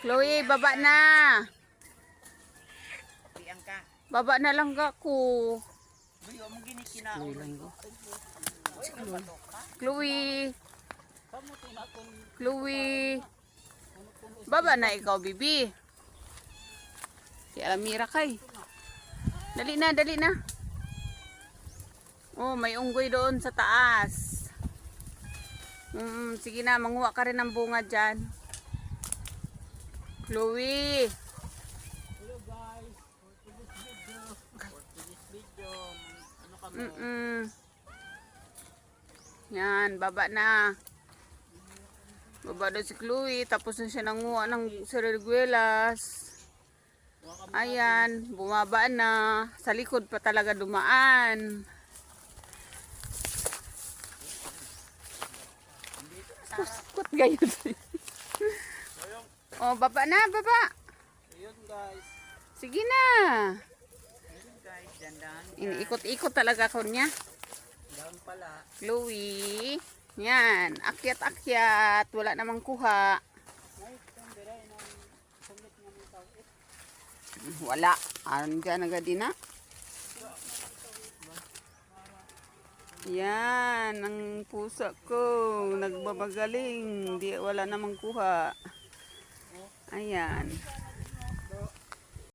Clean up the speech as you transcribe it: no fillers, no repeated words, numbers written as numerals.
Chloe, baba na. Piang ka. Baba na lang ako. Buyo mo gini kinaon. Chloe. Chloe. Baba na ikaw, bibi. Si Alamira kay. Dali na, dali na. Oh, may unggoy doon sa taas. Sige na, manguha ka rin ng bunga dyan. Chloe. Hello guys, for this video, ano kami? Yan, baba na. Baba doon si Chloe, tapos na siya nanguha ng siriguelas. Ayan, bumaba na. Sa likod pa talaga dumaan. Kuskut gayon. Oh, baba na, baba. Ayun guys. Sige na. Ayun guys, dandan. Iniikot-ikot talaga ko niya. Down pala. Chloe. Yan, akyat-akyat. Wala namang kuha. Wala. Andyan agad din na. Yan, ang pusa ko. Nagbabagaling. Wala namang kuha. Ayan.